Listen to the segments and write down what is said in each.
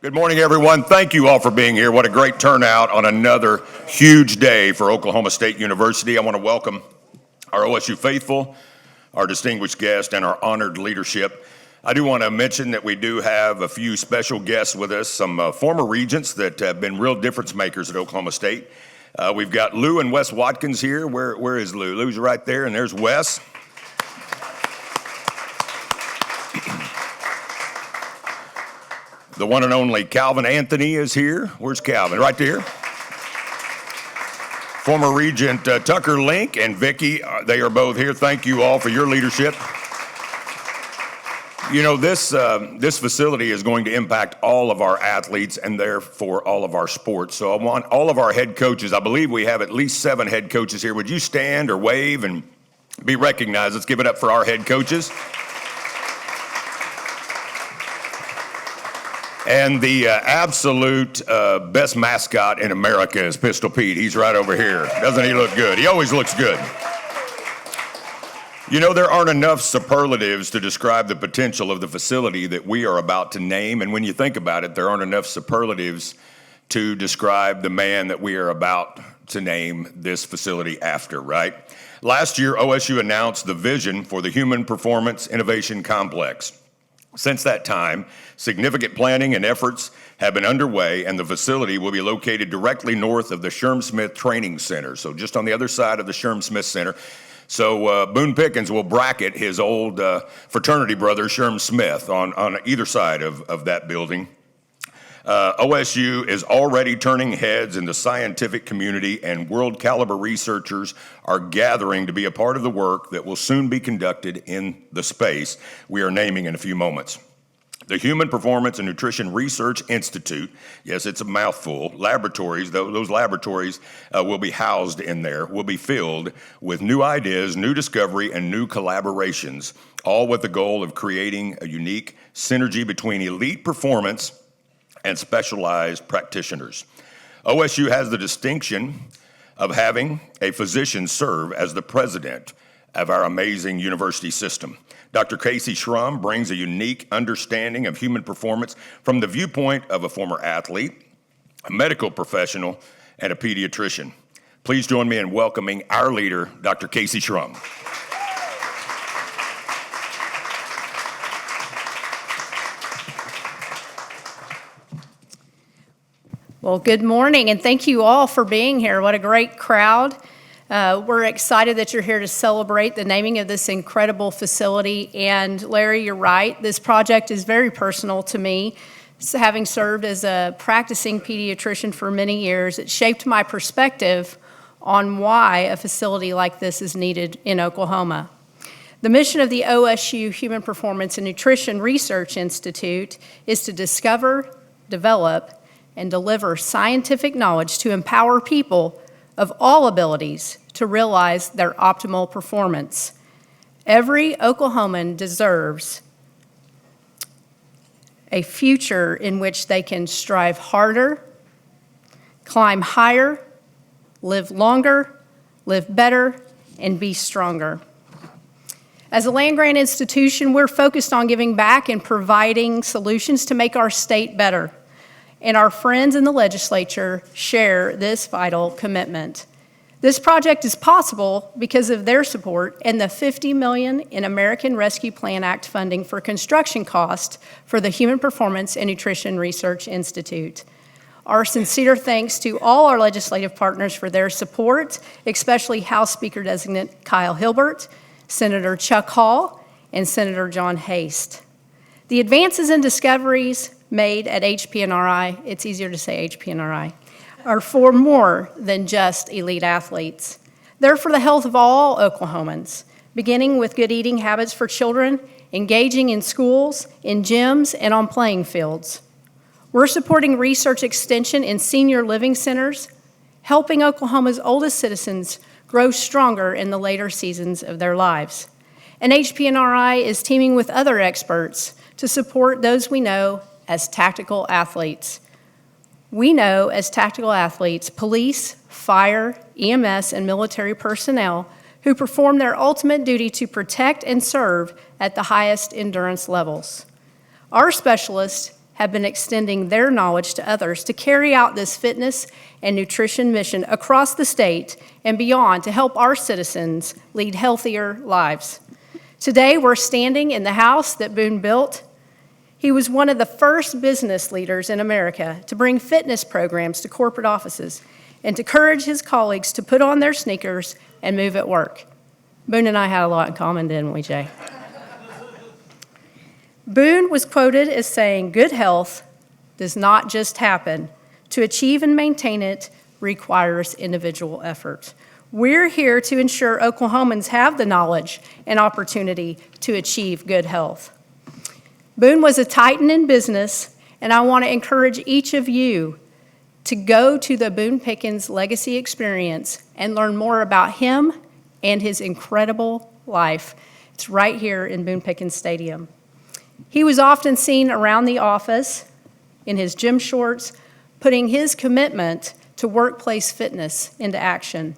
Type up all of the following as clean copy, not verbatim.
Good morning, everyone. Thank you all for being here. What a great turnout on another huge day for Oklahoma State University. I want to welcome our OSU faithful, our distinguished guests, and our honored leadership. I do want to mention that we do have a few special guests with us, some former regents that have been real difference makers at Oklahoma State. We've got Lou and Wes Watkins here. Where is Lou? Lou's right there, and there's Wes. The one and only Calvin Anthony is here. Where's Calvin? Right there. Former Regent Tucker Link and Vicki, they are both here. Thank you all for your leadership. You know, this facility is going to impact all of our athletes and therefore all of our sports. So I want all of our head coaches, I believe we have at least 7 head coaches here. Would you stand or wave and be recognized? Let's give it up for our head coaches. And the absolute best mascot in America is Pistol Pete. He's right over here. Doesn't he look good? He always looks good. You know, there aren't enough superlatives to describe the potential of the facility that we are about to name. And when you think about it, there aren't enough superlatives to describe the man that we are about to name this facility after, right? Last year, OSU announced the vision for the Human Performance Innovation Complex. Since that time, significant planning and efforts have been underway, and the facility will be located directly north of the Sherman Smith Training Center, so just on the other side of the Sherman Smith Center. So Boone Pickens will bracket his old fraternity brother, Sherman Smith, on either side of that building. OSU is already turning heads in the scientific community, and world-caliber researchers are gathering to be a part of the work that will soon be conducted in the space we are naming in a few moments. The Human Performance and Nutrition Research Institute, yes, it's a mouthful, laboratories, those laboratories will be housed in there, will be filled with new ideas, new discovery, and new collaborations, all with the goal of creating a unique synergy between elite performance and specialized practitioners. OSU has the distinction of having a physician serve as the president of our amazing university system. Dr. Kayse Shrum brings a unique understanding of human performance from the viewpoint of a former athlete, a medical professional, and a pediatrician. Please join me in welcoming our leader, Dr. Kayse Shrum. Well, good morning, and thank you all for being here. What a great crowd. We're excited that you're here to celebrate the naming of this incredible facility. And Larry, you're right. This project is very personal to me. So having served as a practicing pediatrician for many years, it shaped my perspective on why a facility like this is needed in Oklahoma. The mission of the OSU Human Performance and Nutrition Research Institute is to discover, develop, and deliver scientific knowledge to empower people of all abilities to realize their optimal performance. Every Oklahoman deserves a future in which they can strive harder, climb higher, live longer, live better, and be stronger. As a land-grant institution, we're focused on giving back and providing solutions to make our state better. And our friends in the legislature share this vital commitment. This project is possible because of their support and the $50 million in American Rescue Plan Act funding for construction costs for the Human Performance and Nutrition Research Institute. Our sincere thanks to all our legislative partners for their support, especially House Speaker-designate Kyle Hilbert, Senator Chuck Hall, and Senator John Haste. The advances and discoveries made at HPNRI, it's easier to say HPNRI, are for more than just elite athletes. They're for the health of all Oklahomans, beginning with good eating habits for children, engaging in schools, in gyms, and on playing fields. We're supporting research extension in senior living centers, helping Oklahoma's oldest citizens grow stronger in the later seasons of their lives. And HPNRI is teaming with other experts to support those we know as tactical athletes. We know as tactical athletes, police, fire, EMS, and military personnel who perform their ultimate duty to protect and serve at the highest endurance levels. Our specialists have been extending their knowledge to others to carry out this fitness and nutrition mission across the state and beyond to help our citizens lead healthier lives. Today, we're standing in the house that Boone built. He was one of the first business leaders in America to bring fitness programs to corporate offices and to encourage his colleagues to put on their sneakers and move at work. Boone and I had a lot in common, didn't we, Jay? Boone was quoted as saying, "Good health does not just happen. To achieve and maintain it requires individual effort." We're here to ensure Oklahomans have the knowledge and opportunity to achieve good health. Boone was a titan in business, and I want to encourage each of you to go to the Boone Pickens Legacy Experience and learn more about him and his incredible life. It's right here in Boone Pickens Stadium. He was often seen around the office in his gym shorts, putting his commitment to workplace fitness into action.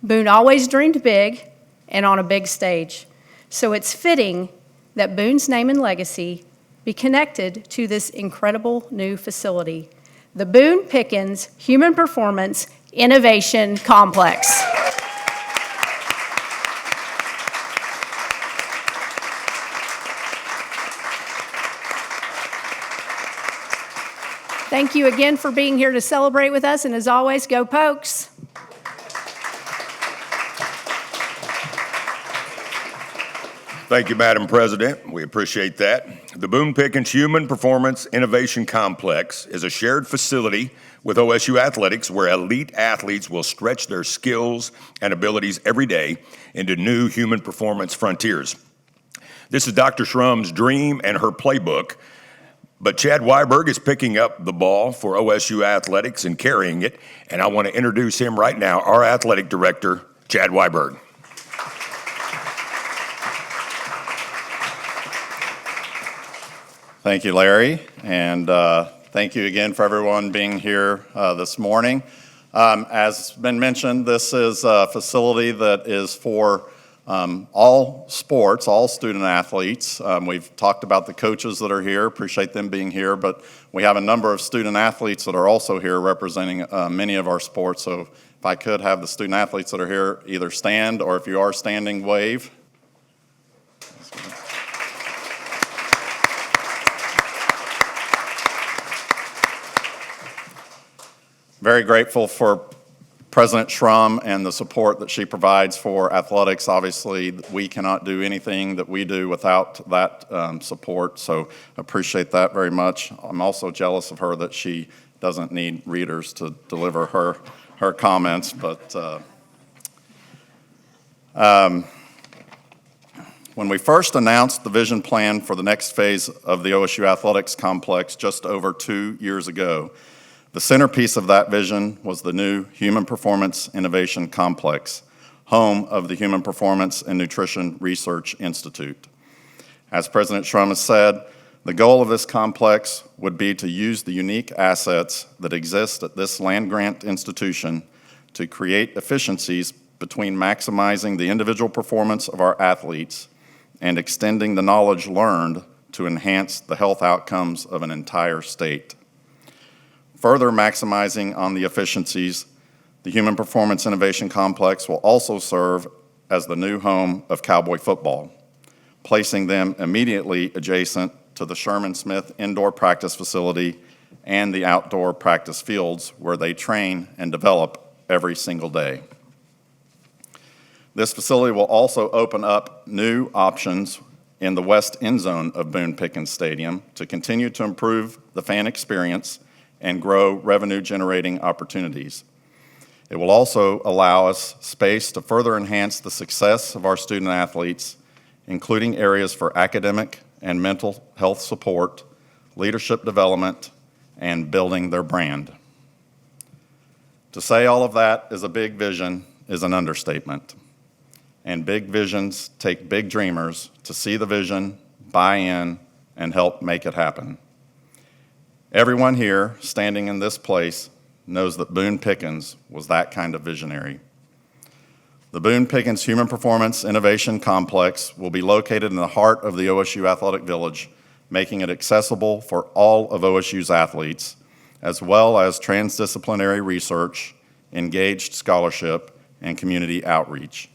Boone always dreamed big and on a big stage. So it's fitting that Boone's name and legacy be connected to this incredible new facility, the Boone Pickens Human Performance Innovation Complex. Thank you again for being here to celebrate with us, and as always, go Pokes. Thank you, Madam President. We appreciate that. The Boone Pickens Human Performance Innovation Complex is a shared facility with OSU Athletics where elite athletes will stretch their skills and abilities every day into new human performance frontiers. This is Dr. Shrum's dream and her playbook, but Chad Weiberg is picking up the ball for OSU Athletics and carrying it, and I want to introduce him right now, our athletic director, Chad Weiberg. Thank you, Larry, and thank you again for everyone being here this morning. As been mentioned, this is a facility that is for all sports, all student athletes. We've talked about the coaches that are here, appreciate them being here, but we have a number of student athletes that are also here representing many of our sports. So if I could have the student athletes that are here either stand, or if you are standing, wave. Very grateful for President Shrum and the support that she provides for athletics. Obviously, we cannot do anything that we do without that support, so appreciate that very much. I'm also jealous of her that she doesn't need readers to deliver her comments, but when we first announced the vision plan for the next phase of the OSU Athletics Complex just over 2 years ago, the centerpiece of that vision was the new Human Performance Innovation Complex, home of the Human Performance and Nutrition Research Institute. As President Shrum has said, the goal of this complex would be to use the unique assets that exist at this land-grant institution to create efficiencies between maximizing the individual performance of our athletes and extending the knowledge learned to enhance the health outcomes of an entire state. Further maximizing on the efficiencies, the Human Performance Innovation Complex will also serve as the new home of Cowboy football, placing them immediately adjacent to the Sherman Smith indoor practice facility and the outdoor practice fields where they train and develop every single day. This facility will also open up new options in the west end zone of Boone Pickens Stadium to continue to improve the fan experience and grow revenue-generating opportunities. It will also allow us space to further enhance the success of our student athletes, including areas for academic and mental health support, leadership development, and building their brand. To say all of that is a big vision is an understatement. And big visions take big dreamers to see the vision, buy in, and help make it happen. Everyone here standing in this place knows that Boone Pickens was that kind of visionary. The Boone Pickens Human Performance Innovation Complex will be located in the heart of the OSU Athletic Village making it accessible for all of OSU's athletes, as well as transdisciplinary research, engaged scholarship, and community outreach.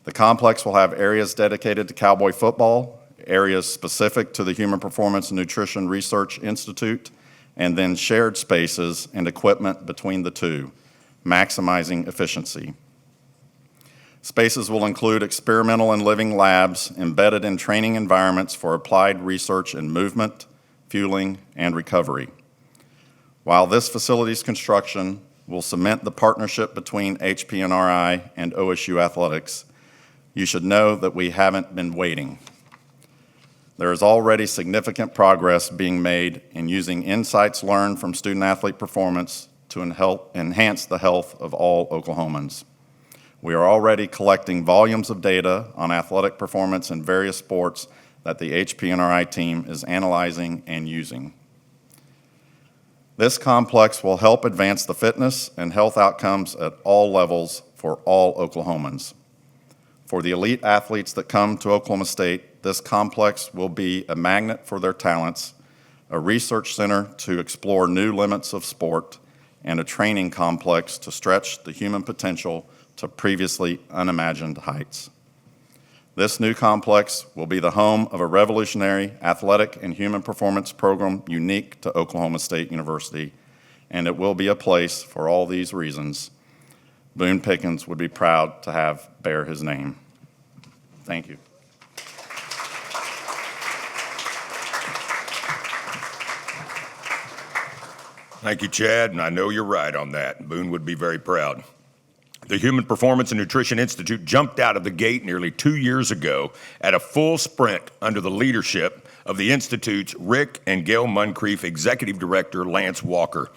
The complex will have areas dedicated to cowboy football, areas specific to the Human Performance and Nutrition Research Institute, and then shared spaces and equipment between the two, maximizing efficiency. Spaces will include experimental and living labs embedded in training environments for applied research in movement, fueling, and recovery. While this facility's construction will cement the partnership between HPNRI and OSU Athletics, you should know that we haven't been waiting. There is already significant progress being made in using insights learned from student-athlete performance to enhance the health of all Oklahomans. We are already collecting volumes of data on athletic performance in various sports that the HPNRI team is analyzing and using. This complex will help advance the fitness and health outcomes at all levels for all Oklahomans. For the elite athletes that come to Oklahoma State, this complex will be a magnet for their talents, a research center to explore new limits of sport, and a training complex to stretch the human potential to previously unimagined heights. This new complex will be the home of a revolutionary athletic and human performance program unique to Oklahoma State University, and it will be a place for all these reasons Boone Pickens would be proud to have bear his name. Thank you. Thank you, Chad, and I know you're right on that. Boone would be very proud. The Human Performance and Nutrition Institute jumped out of the gate nearly 2 years ago at a full sprint under the leadership of the Institute's Rick and Gail Muncrief Executive Director, Lance Walker.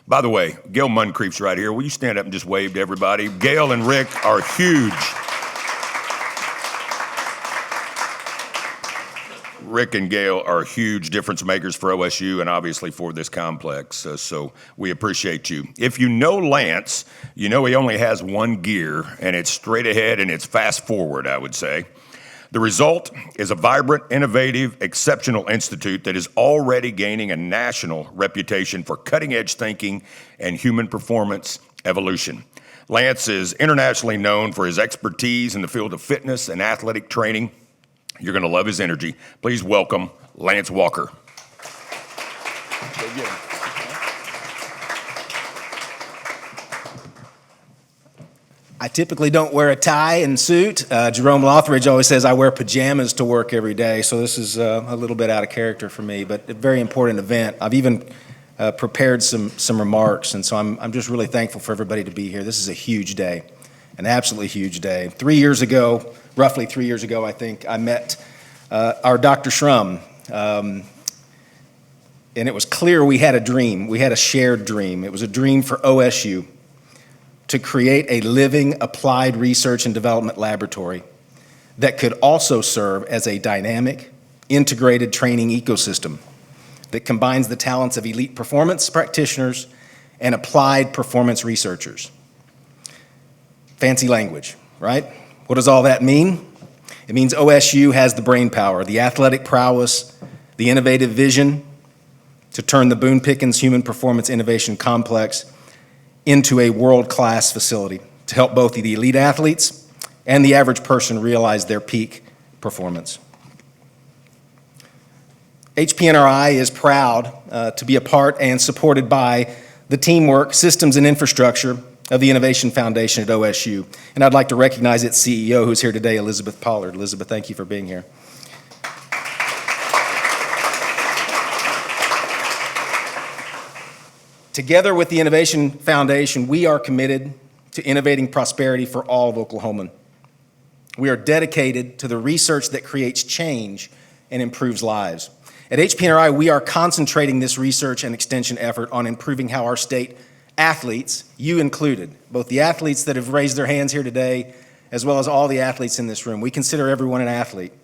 By the way, Gail Muncrief's right here. Will you stand up and just wave to everybody? Gail and Rick are huge. Rick and Gail are huge difference makers for OSU and obviously for this complex, so we appreciate you. If you know Lance, you know he only has one gear, and it's straight ahead and it's fast forward, I would say. The result is a vibrant, innovative, exceptional institute that is already gaining a national reputation for cutting-edge thinking and human performance evolution. Lance is internationally known for his expertise in the field of fitness and athletic training. You're going to love his energy. Please welcome Lance Walker. I typically don't wear a tie and suit. Jerome Lothridge always says I wear pajamas to work every day, so this is a little bit out of character for me, but a very important event. I've even prepared some remarks, and so I'm just really thankful for everybody to be here. This is a huge day, an absolutely huge day. 3 years ago, roughly 3 years ago, I think, I met our Dr. Shrum, and it was clear we had a dream. We had a shared dream. It was a dream for OSU to create a living applied research and development laboratory that could also serve as a dynamic, integrated training ecosystem that combines the talents of elite performance practitioners and applied performance researchers. Fancy language, right? What does all that mean? It means OSU has the brain power, the athletic prowess, the innovative vision to turn the Boone Pickens Human Performance Innovation Complex into a world-class facility to help both the elite athletes and the average person realize their peak performance. HPNRI is proud to be a part and supported by the teamwork, systems, and infrastructure of the Innovation Foundation at OSU. And I'd like to recognize its CEO who's here today, Elizabeth Pollard. Elizabeth, thank you for being here. Together with the Innovation Foundation, we are committed to innovating prosperity for all of Oklahoman. We are dedicated to the research that creates change and improves lives. At HPNRI, we are concentrating this research and extension effort on improving how our state athletes, you included, both the athletes that have raised their hands here today, as well as all the athletes in this room. We consider everyone an athlete.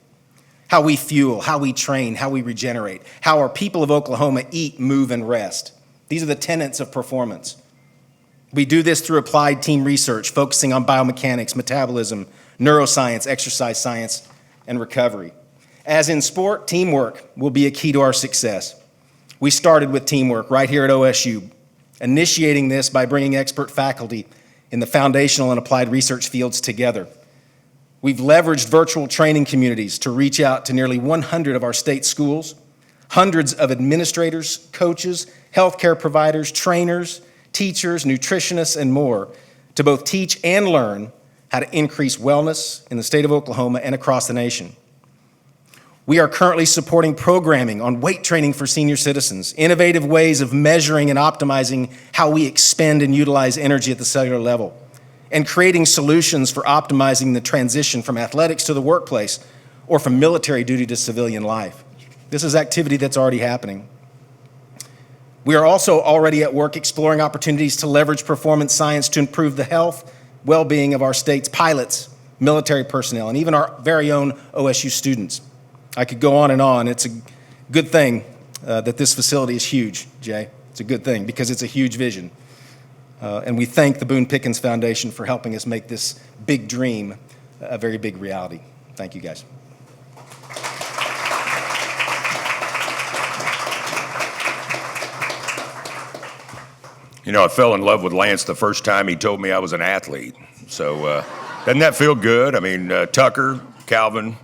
How we fuel, how we train, how we regenerate, how our people of Oklahoma eat, move, and rest. These are the tenets of performance. We do this through applied team research, focusing on biomechanics, metabolism, neuroscience, exercise science, and recovery. As in sport, teamwork will be a key to our success. We started with teamwork right here at OSU, initiating this by bringing expert faculty in the foundational and applied research fields together. We've leveraged virtual training communities to reach out to nearly 100 of our state schools, hundreds of administrators, coaches, healthcare providers, trainers, teachers, nutritionists, and more to both teach and learn how to increase wellness in the state of Oklahoma and across the nation. We are currently supporting programming on weight training for senior citizens, innovative ways of measuring and optimizing how we expend and utilize energy at the cellular level, and creating solutions for optimizing the transition from athletics to the workplace or from military duty to civilian life. This is activity that's already happening. We are also already at work exploring opportunities to leverage performance science to improve the health, well-being of our state's pilots, military personnel, and even our very own OSU students. I could go on and on. It's a good thing that this facility is huge, Jay. It's a good thing because it's a huge vision. And we thank the Boone Pickens Foundation for helping us make this big dream a very big reality. Thank you, guys. You know, I fell in love with Lance the first time he told me I was an athlete. So doesn't that feel good? I mean, Tucker, Calvin,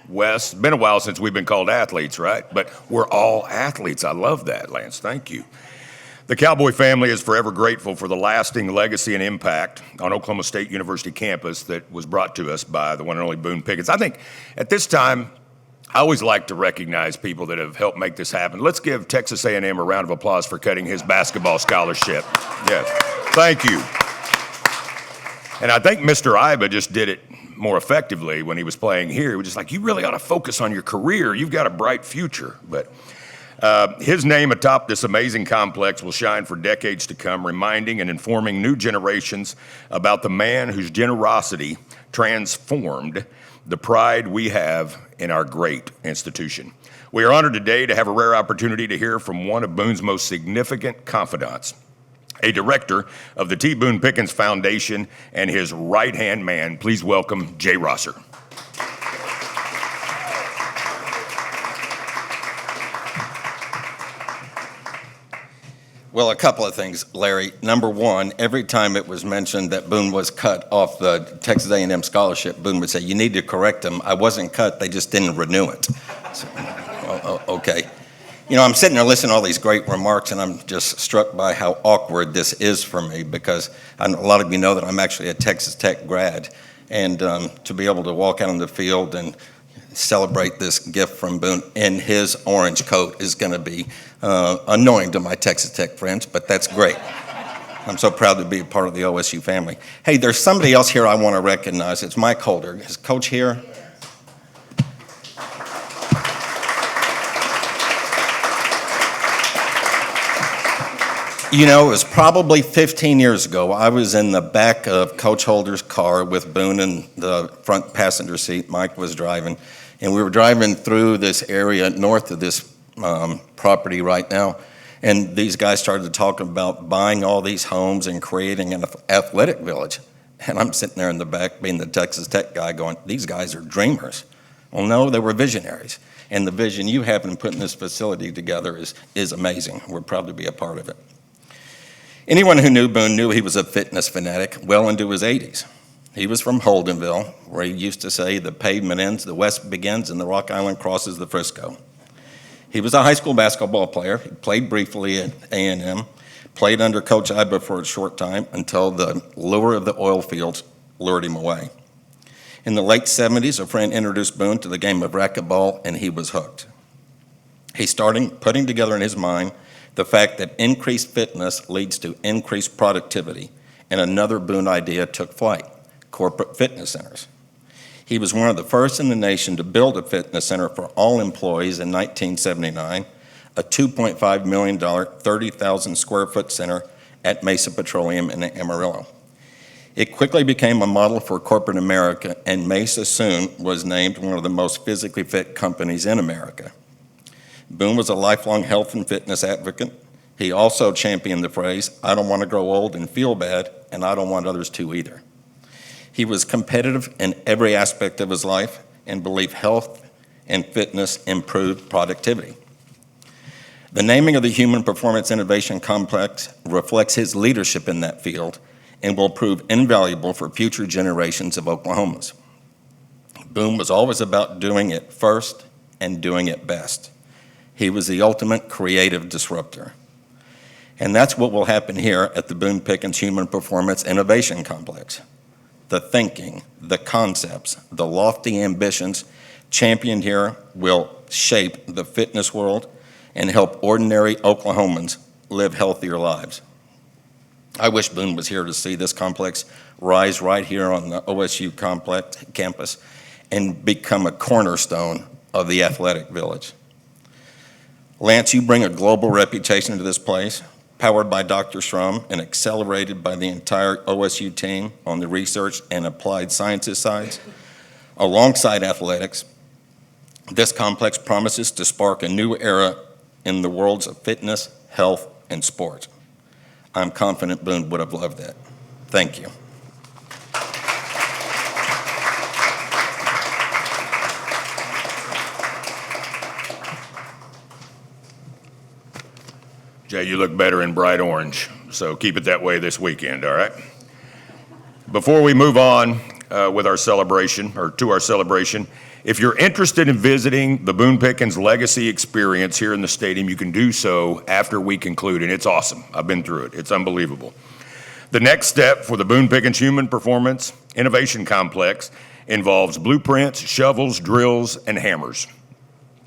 Wes, it's been a while since we've been called athletes, right? But we're all athletes. I love that, Lance. Thank you. The Cowboy family is forever grateful for the lasting legacy and impact on Oklahoma State University campus that was brought to us by the one and only Boone Pickens. I think at this time, I always like to recognize people that have helped make this happen. Let's give Texas A&M a round of applause for cutting his basketball scholarship. Yes, thank you. And I think Mr. Iba just did it more effectively when he was playing here. He was just like, you really ought to focus on your career. You've got a bright future. But his name atop this amazing complex will shine for decades to come, reminding and informing new generations about the man whose generosity transformed the pride we have in our great institution. We are honored today to have a rare opportunity to hear from one of Boone's most significant confidants, a director of the T. Boone Pickens Foundation and his right-hand man. Please welcome Jay Rosser. Well, a couple of things, Larry. Number one, every time it was mentioned that Boone was cut off the Texas A&M scholarship, Boone would say, you need to correct them. I wasn't cut, they just didn't renew it. So, okay. You know, I'm sitting there listening to all these great remarks, and I'm just struck by how awkward this is for me because a lot of you know that I'm actually a Texas Tech grad. And to be able to walk out on the field and celebrate this gift from Boone in his orange coat is going to be annoying to my Texas Tech friends, but that's great. I'm so proud to be a part of the OSU family. Hey, there's somebody else here I want to recognize. It's Mike Holder. Is Coach here? You know, it was probably 15 years ago. I was in the back of Coach Holder's car with Boone in the front passenger seat. Mike was driving. And we were driving through this area north of this property right now. And these guys started to talk about buying all these homes and creating an athletic village. And I'm sitting there in the back being the Texas Tech guy going, these guys are dreamers. Well, no, they were visionaries. And the vision you have in putting this facility together is amazing. We're proud to be a part of it. Anyone who knew Boone knew he was a fitness fanatic well into his 80s. He was from Holdenville, where he used to say the pavement ends, the west begins, and the Rock Island crosses the Frisco. He was a high school basketball player. He played briefly at A&M, played under Coach Iba for a short time until the lure of the oil fields lured him away. In the late 70s, a friend introduced Boone to the game of racquetball, and he was hooked. He started putting together in his mind the fact that increased fitness leads to increased productivity, and another Boone idea took flight: corporate fitness centers. He was one of the first in the nation to build a fitness center for all employees in 1979, a $2.5 million, 30,000 square foot center at Mesa Petroleum in Amarillo. It quickly became a model for corporate America, and Mesa soon was named one of the most physically fit companies in America. Boone was a lifelong health and fitness advocate. He also championed the phrase, I don't want to grow old and feel bad, and I don't want others to either. He was competitive in every aspect of his life and believed health and fitness improved productivity. The naming of the Human Performance Innovation Complex reflects his leadership in that field and will prove invaluable for future generations of Oklahomans. Boone was always about doing it first and doing it best. He was the ultimate creative disruptor. And that's what will happen here at the Boone Pickens Human Performance Innovation Complex. The thinking, the concepts, the lofty ambitions championed here will shape the fitness world and help ordinary Oklahomans live healthier lives. I wish Boone was here to see this complex rise right here on the OSU campus and become a cornerstone of the athletic village. Lance, you bring a global reputation to this place, powered by Dr. Shrum and accelerated by the entire OSU team on the research and applied sciences sides. Alongside athletics, this complex promises to spark a new era in the worlds of fitness, health, and sport. I'm confident Boone would have loved that. Thank you. Jay, you look better in bright orange, so keep it that way this weekend, all right? Before we move on with our celebration, or to our celebration, if you're interested in visiting the Boone Pickens Legacy Experience here in the stadium, you can do so after we conclude, and it's awesome. I've been through it. It's unbelievable. The next step for the Boone Pickens Human Performance Innovation Complex involves blueprints, shovels, drills, and hammers.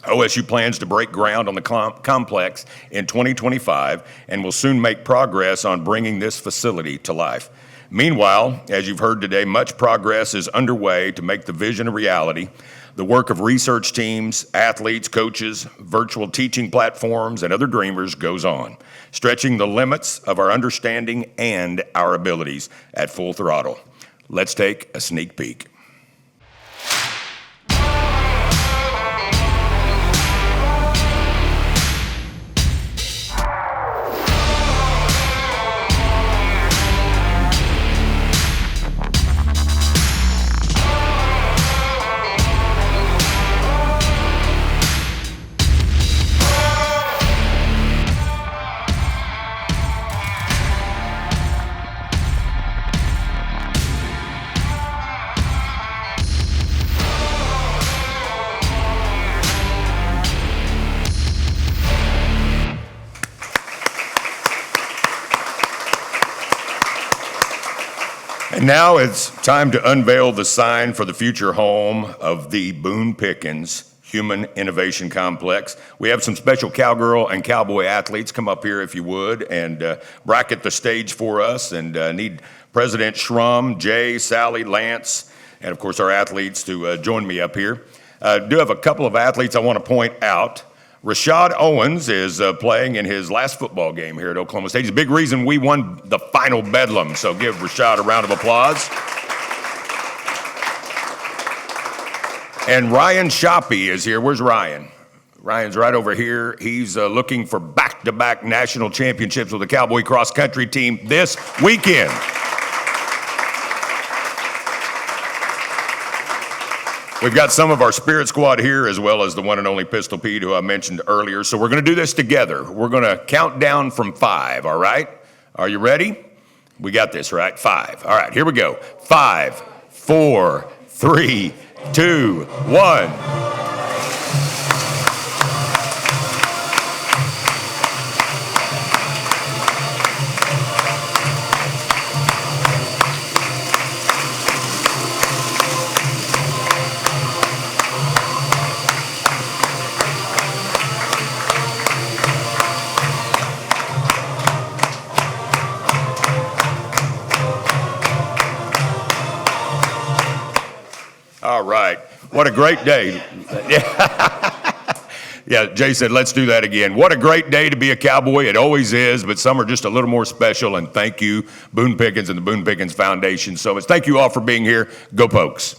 OSU plans to break ground on the complex in 2025 and will soon make progress on bringing this facility to life. Meanwhile, as you've heard today, much progress is underway to make the vision a reality. The work of research teams, athletes, coaches, virtual teaching platforms, and other dreamers goes on, stretching the limits of our understanding and our abilities at full throttle. Let's take a sneak peek. And now it's time to unveil the sign for the future home of the Boone Pickens Human Innovation Complex. We have some special cowgirl and cowboy athletes. Come up here if you would and bracket the stage for us, and need President Shrum, Jay, Sally, Lance, and of course our athletes to join me up here. Do have a couple of athletes I want to point out. Rashad Owens is playing in his last football game here at Oklahoma State. He's a big reason we won the final Bedlam, so give Rashad a round of applause. And Ryan Shoppy is here. Where's Ryan? Ryan's right over here. He's looking for back-to-back national championships with the Cowboy cross-country team this weekend. We've got some of our Spirit Squad here, as well as the one and only Pistol Pete, who I mentioned earlier. So we're going to do this together. We're going to count down from 5, all right? Are you ready? We got this, right? 5. All right, here we go. 5, 4, 3, 2, 1. All right. What a great day. Yeah, Jay said, let's do that again. What a great day to be a Cowboy. It always is, but some are just a little more special. And thank you, Boone Pickens and the Boone Pickens Foundation. So much. Thank you all for being here. Go Pokes.